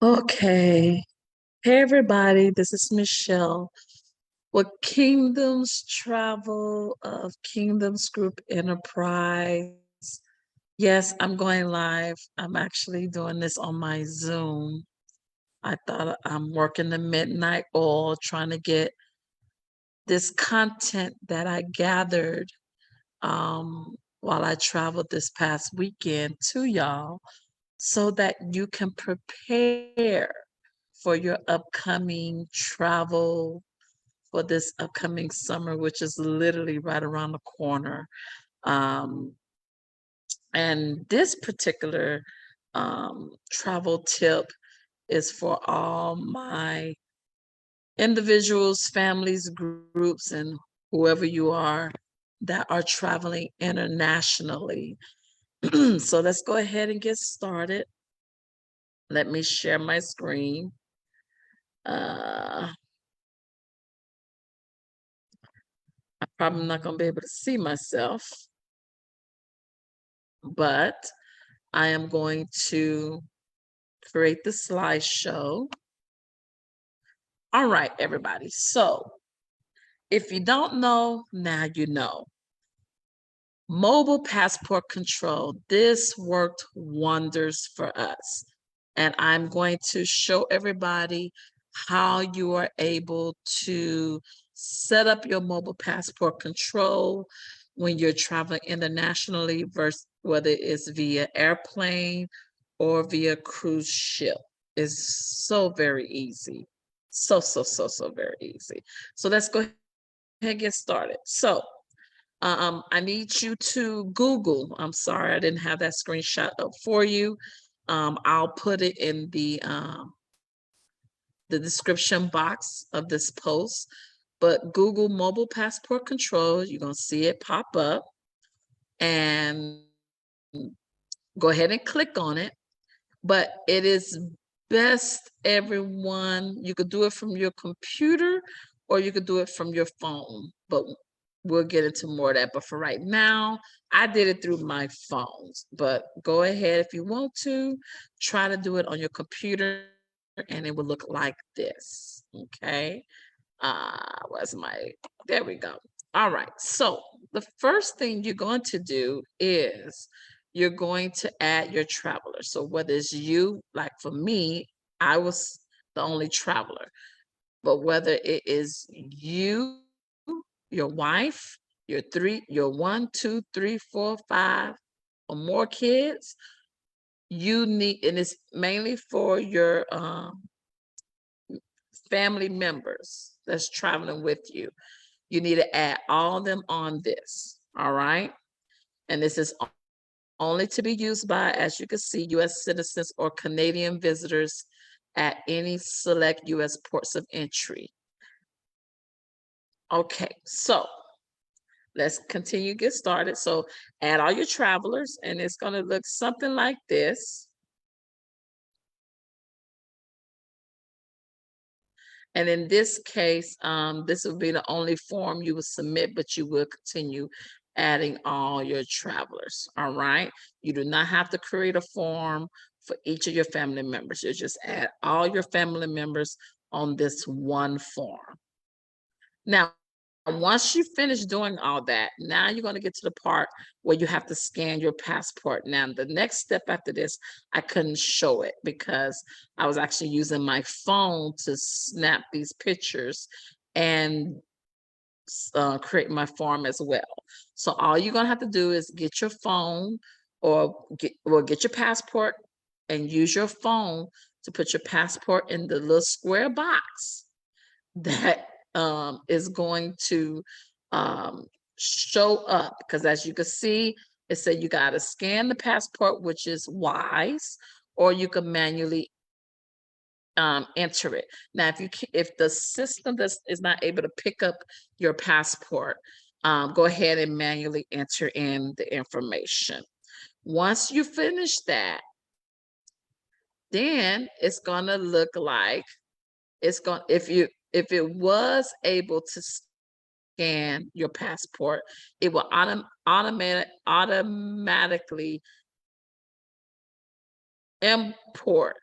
Okay. Hey, everybody. This is Michelle with Kingdoms Travel of Kingdoms Group Enterprise. Yes, I'm going live. I'm actually doing this on my Zoom. I thought I'm working the midnight oil trying to get this content that I gathered while I traveled this past weekend to y'all so that you can prepare for your upcoming travel for this upcoming summer, which is literally right around the corner. Um, and this particular travel tip is for all my individuals, families, groups, and whoever you are that are traveling internationally. So let's go ahead and get started. Let me share my screen. I'm probably not going to be able to see myself, but I am going to create the slideshow. All right, everybody. So if you don't know, now you know. Mobile passport control. This worked wonders for us. And I'm going to show everybody how you are able to set up your mobile passport control when you're traveling internationally versus whether it's via airplane or via cruise ship. It's so very easy. So very easy. So let's go ahead and get started. So I need you to Google. I'm sorry, I didn't have that screenshot up for you. I'll put it in the description box of this post. But Google mobile passport control, you're gonna see it pop up, and go ahead and click on it. But it is best, everyone, you could do it from your computer or you could do it from your phone, but we'll get into more of that. But for right now, I did it through my phones, but go ahead if you want to try to do it on your computer and it will look like this. Okay. Where's my, there we go. All right. So the first thing you're going to do is you're going to add your traveler. So whether it's you, like for me, I was the only traveler, but whether it is you, your wife, your 1, 2, 3, 4, 5, or more kids, you need, and it's mainly for your family members that's traveling with you. You need to add all of them on this. All right. And this is only to be used by, as you can see, US citizens or Canadian visitors at any select US ports of entry. Okay, so let's continue, get started. So add all your travelers, and it's going to look something like this. And in this case, this will be the only form you will submit, but you will continue adding all your travelers. All right. You do not have to create a form for each of your family members. You just add all your family members on this one form. Now, once you finish doing all that, now you're going to get to the part where you have to scan your passport. Now, the next step after this, I couldn't show it because I was actually using my phone to snap these pictures and create my form as well. So all you're going to have to do is get your phone or get your passport and use your phone to put your passport in the little square box that is going to show up, because as you can see, it said you got to scan the passport, which is wise, or you can manually enter it. Now, if the system is not able to pick up your passport, go ahead and manually enter in the information. Once you finish that, then it's gonna look like if it was able to scan your passport, it will automatically import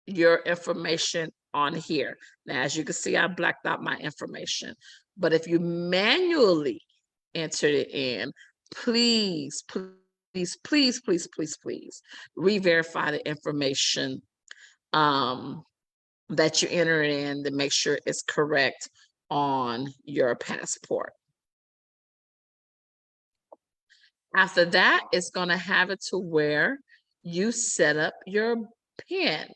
your information on here. Now, as you can see, I blacked out my information. But if you manually enter it in, please, please, please, please, please, please re-verify the information that you enter in to make sure it's correct on your passport. After that, it's going to have it to where you set up your PIN.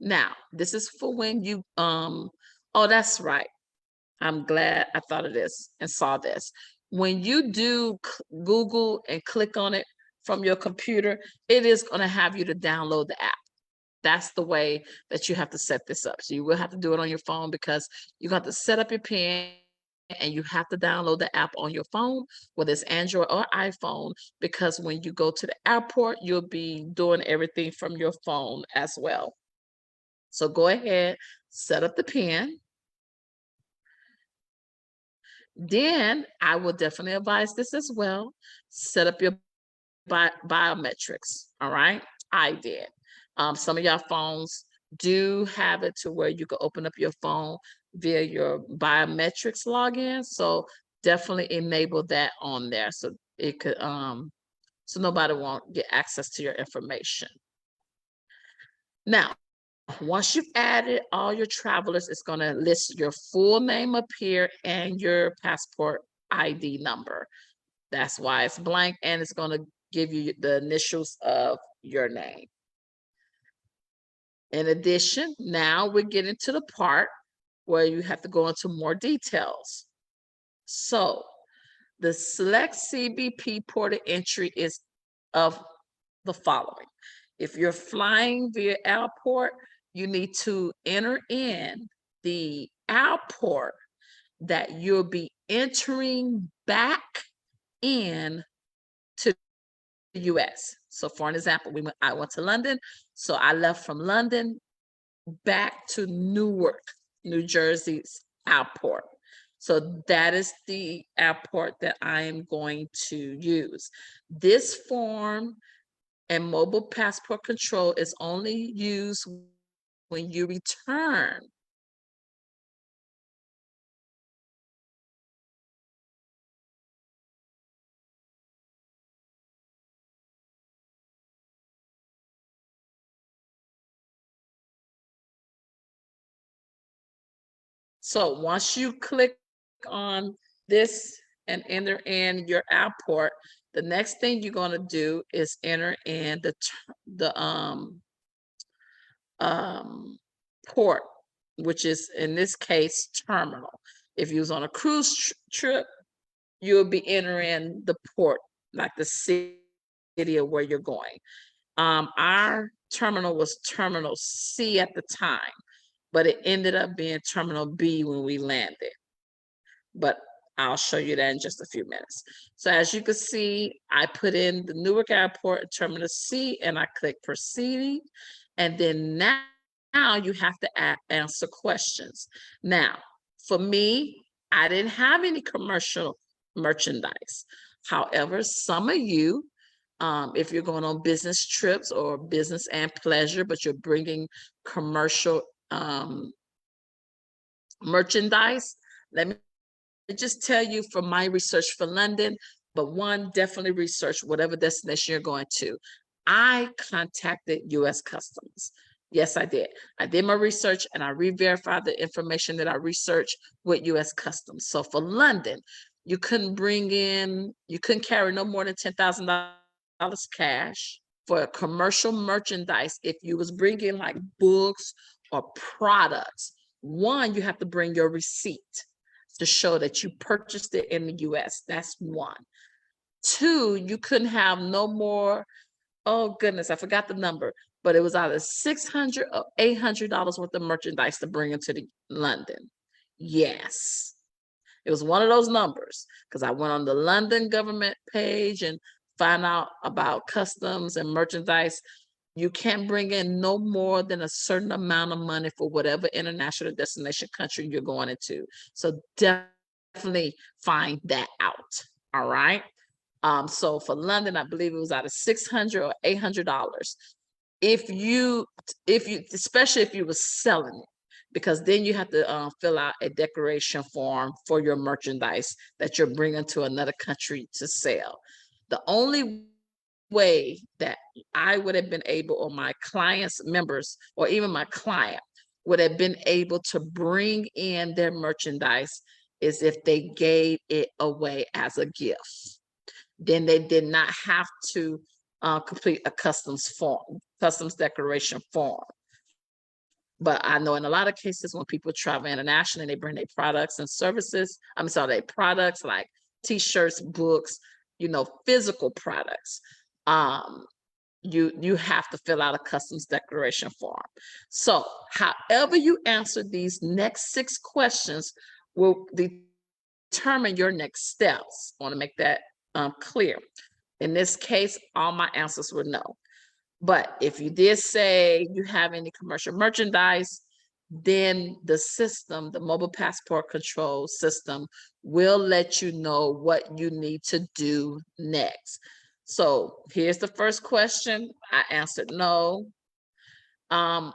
Now, this is for when you, oh, that's right. I'm glad I thought of this and saw this. When you do Google and click on it from your computer, it is going to have you to download the app. That's the way that you have to set this up. So you will have to do it on your phone because you got to set up your PIN and you have to download the app on your phone, whether it's Android or iPhone, because when you go to the airport, you'll be doing everything from your phone as well. So go ahead, set up the PIN. Then I will definitely advise this as well. Set up your biometrics. All right. I did. Some of y'all phones do have it to where you can open up your phone via your biometrics login. So definitely enable that on there so it could so nobody won't get access to your information. Now, once you've added all your travelers, it's going to list your full name up here and your passport ID number. That's why it's blank, and it's going to give you the initials of your name. In addition, now we're getting to the part where you have to go into more details. So the select CBP port of entry is of the following. If you're flying via airport, you need to enter in the airport that you'll be entering back in to the US. So for an example, I went to London. So I left from London back to Newark, New Jersey's airport. So that is the airport that I am going to use. This form and mobile passport control is only used when you return. So once you click on this and enter in your airport, the next thing you're going to do is enter in the port, which is in this case terminal. If you was on a cruise trip, you'll be entering the port, like the city of where you're going. Our terminal was Terminal C at the time, but it ended up being Terminal B when we landed. But I'll show you that in just a few minutes. So as you can see, I put in the Newark Airport Terminal C and I click proceeding. And then now you have to answer questions. Now, for me, I didn't have any commercial merchandise. However, some of you, if you're going on business trips or business and pleasure, but you're bringing commercial merchandise, let me just tell you from my research for London, but one, definitely research whatever destination you're going to. I contacted US Customs. Yes, I did. I did my research and I re-verified the information that I researched with US Customs. So for London, you couldn't carry no more than $10,000 cash. For commercial merchandise, if you was bringing like books or products, one, you have to bring your receipt to show that you purchased it in the US. That's one. Two, you couldn't have no more, oh goodness, I forgot the number, but it was either $600 or $800 worth of merchandise to bring into London. Yes, it was one of those numbers because I went on the London government page and found out about customs and merchandise. You can't bring in no more than a certain amount of money for whatever international destination country you're going into. So definitely definitely find that out. All right. So for London, I believe it was out of $600 or $800. If you, especially if you were selling it, because then you have to fill out a declaration form for your merchandise that you're bringing to another country to sell. The only way that I would have been able, or my clients' members, or even my client would have been able to bring in their merchandise is if they gave it away as a gift. Then they did not have to complete a customs declaration form. But I know in a lot of cases when people travel internationally, they bring their products and services. I'm sorry, their products like t-shirts, books, physical products. You have to fill out a customs declaration form. So however you answer these next 6 questions will determine your next steps. I want to make that clear. In this case, all my answers were no. But if you did say you have any commercial merchandise, then the system, the mobile passport control system, will let you know what you need to do next. So here's the first question. I answered no. Are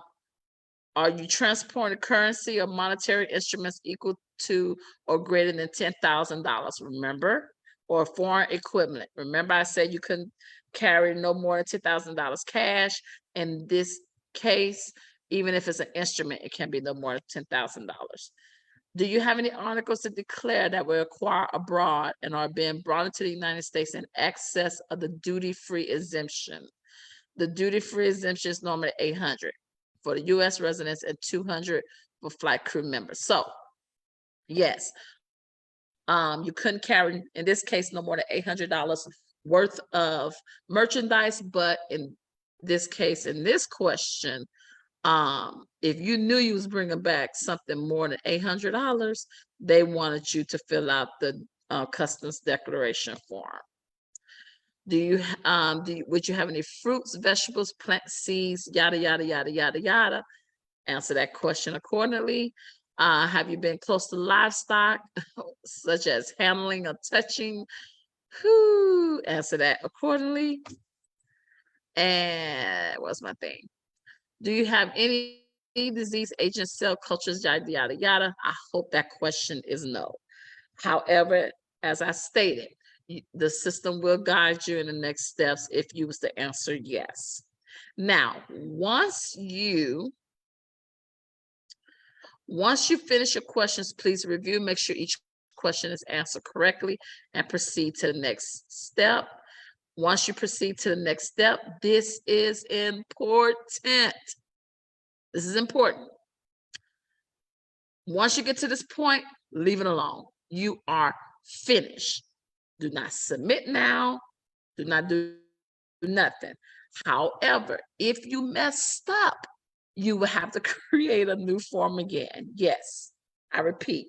you transporting currency or monetary instruments equal to or greater than $10,000? Remember, or foreign equivalent. Remember, I said you couldn't carry no more than $10,000 cash. In this case, even if it's an instrument, it can be no more than $10,000. Do you have any articles to declare that were acquired abroad and are being brought into the United States in excess of the duty-free exemption? The duty-free exemption is normally $800 for the U.S. residents and $200 for flight crew members. So, yes, you couldn't carry, in this case, no more than $800 worth of merchandise. But in this case, in this question, if you knew you was bringing back something more than $800, they wanted you to fill out the customs declaration form. Would you have any fruits, vegetables, plant seeds, yada, yada, yada, yada, yada? Answer that question accordingly. Have you been close to livestock, such as handling or touching? Answer that accordingly. And what's my thing? Do you have any disease agent, cell cultures, yada, yada, yada? I hope that question is no. However, as I stated, the system will guide you in the next steps if you was to answer yes. Now, once you finish your questions, please review, make sure each question is answered correctly, and proceed to the next step. Once you proceed to the next step, this is important. This is important. Once you get to this point, leave it alone. You are finished. Do not submit now. Do not do nothing. However, if you messed up, you will have to create a new form again. Yes, I repeat,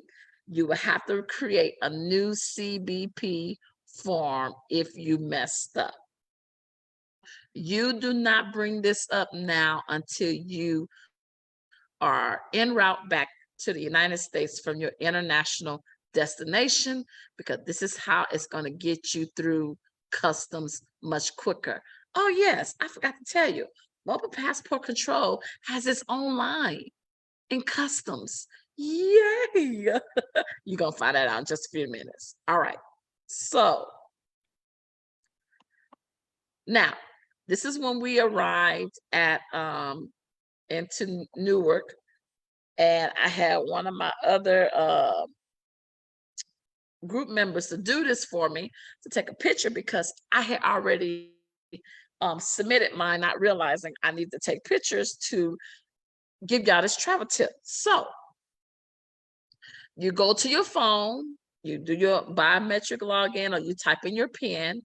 you will have to create a new CBP form if you messed up. You do not bring this up now until you are en route back to the United States from your international destination, because this is how it's going to get you through customs much quicker. Oh, yes, I forgot to tell you, Mobile Passport Control has its own line in customs. Yay! You're going to find that out in just a few minutes. All right. So now, this is when we arrived at into Newark, and I had one of my other group members to do this for me, to take a picture, because I had already submitted mine, not realizing I need to take pictures to give y'all this travel tip. So you go to your phone, you do your biometric login, or you type in your PIN,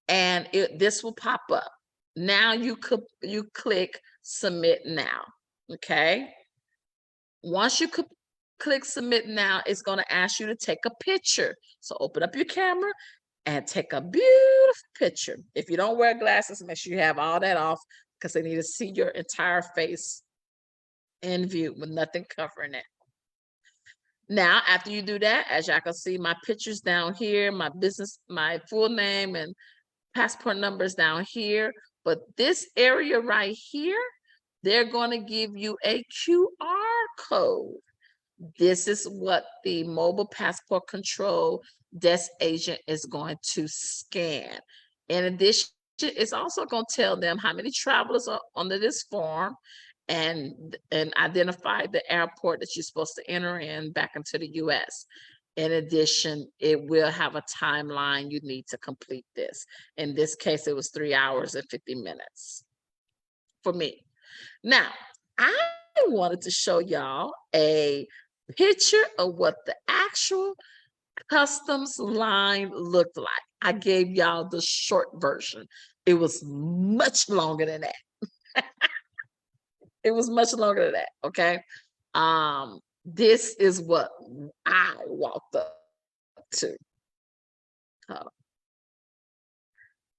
and this will pop up. Now you click submit now. Okay. Once you click submit now, it's going to ask you to take a picture. So open up your camera and take a beautiful picture. If you don't wear glasses, make sure you have all that off, because they need to see your entire face in view with nothing covering it. Now, after you do that, as y'all can see, my pictures down here, my business, my full name and passport numbers down here. But this area right here, they're going to give you a QR code. This is what the mobile passport control desk agent is going to scan. In addition, it's also going to tell them how many travelers are under this form and identify the airport that you're supposed to enter in back into the US. In addition, it will have a timeline you need to complete this. In this case, it was 3 hours and 50 minutes for me. Now, I wanted to show y'all a picture of what the actual customs line looked like. I gave y'all the short version. It was much longer than that. It was much longer than that, okay? This is what I walked up to.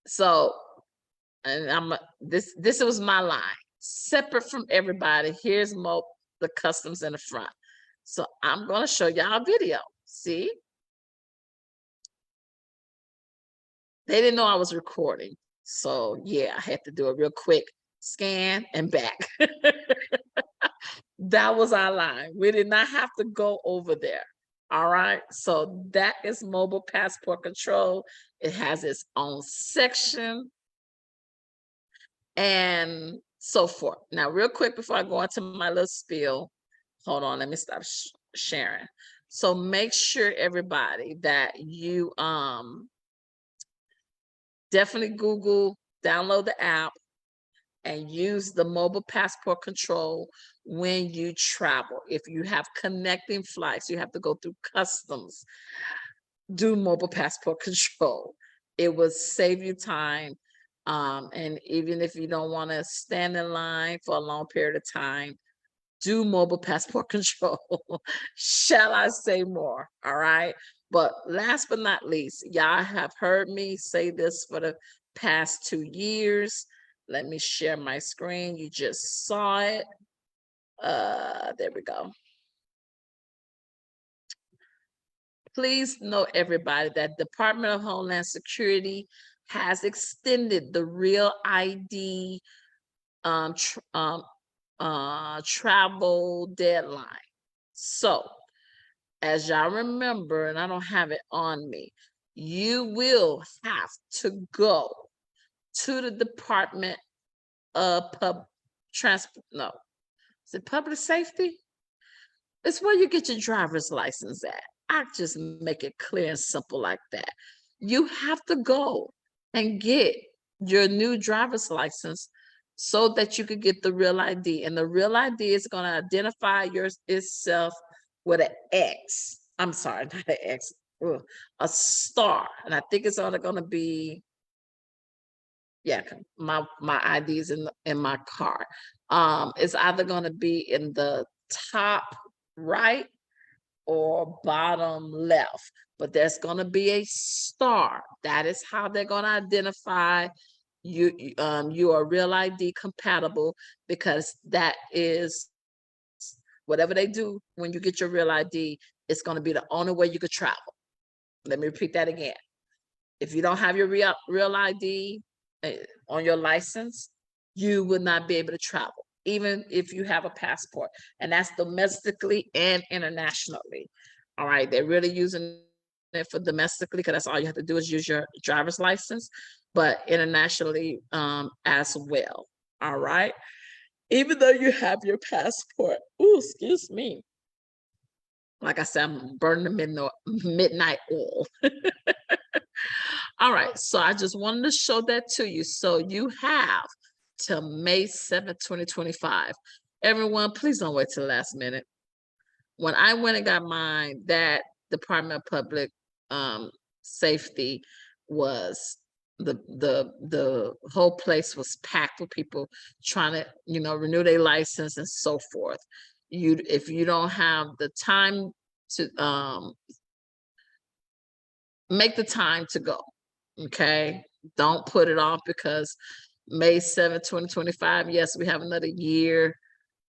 So, and this was my line, separate from everybody. Here's the customs in the front. So I'm going to show y'all a video. See? They didn't know I was recording. So yeah, I had to do a real quick scan and back. That was our line. We did not have to go over there. All right. So that is mobile passport control. It has its own section and so forth. Now, real quick before I go into my little spiel, hold on, let me stop sharing. So make sure everybody that you definitely Google, download the app, and use the mobile passport control when you travel. If you have connecting flights, you have to go through customs, do mobile passport control. It will save you time. And even if you don't want to stand in line for a long period of time, do mobile passport control. Shall I say more? All right. But last but not least, y'all have heard me say this for the past 2 years. Let me share my screen. You just saw it. There we go. Please know, everybody, that Department of Homeland Security has extended the Real ID travel deadline. So, as y'all remember, and I don't have it on me, you will have to go to the Department of is it public safety? It's where you get your driver's license at. I just make it clear and simple like that. You have to go and get your new driver's license so that you could get the Real ID. And the Real ID is going to identify itself with an X. I'm sorry, not an X, a star. And I think it's only going to be, yeah, my ID is in my car. It's either going to be in the top right or bottom left, but there's going to be a star. That is how they're going to identify you. You are Real ID compatible, because that is whatever they do when you get your Real ID. It's going to be the only way you could travel. Let me repeat that again. If you don't have your real ID on your license, you would not be able to travel, even if you have a passport. And that's domestically and internationally. All right, they're really using it for domestically because that's all you have to do is use your driver's license, but internationally as well. All right, even though you have your passport. Ooh, excuse me. Like I said, I'm burning the midnight oil. All right, so I just wanted to show that to you. So you have till May 7th, 2025. Everyone, please don't wait till the last minute. When I went and got mine, that Department of Public Safety was the whole place was packed with people trying to, renew their license and so forth. If you don't have the time to make the time to go, okay? Don't put it off, because May 7th, 2025, yes, we have another year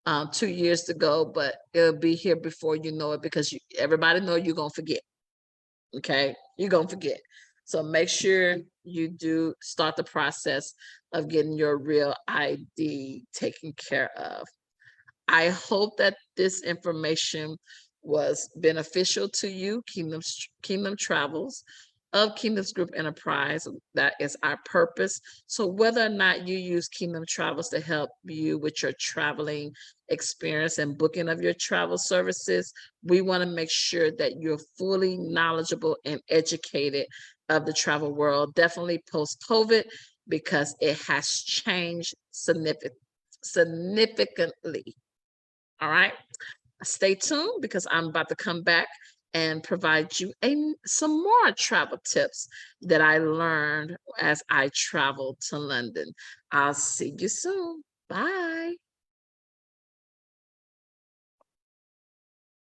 2 years to go, but it'll be here before you know it because everybody know you're gonna forget. Okay, you're gonna forget. So make sure you do start the process of getting your real ID taken care of. I hope that this information was beneficial to you, Kingdom Travels of Kingdoms Group Enterprise. That is our purpose. So whether or not you use Kingdom Travels to help you with your traveling experience and booking of your travel services, we want to make sure that you're fully knowledgeable and educated of the travel world, definitely post-COVID, because it has changed significantly. All right. Stay tuned because I'm about to come back and provide you some more travel tips that I learned as I traveled to London. I'll see you soon. Bye.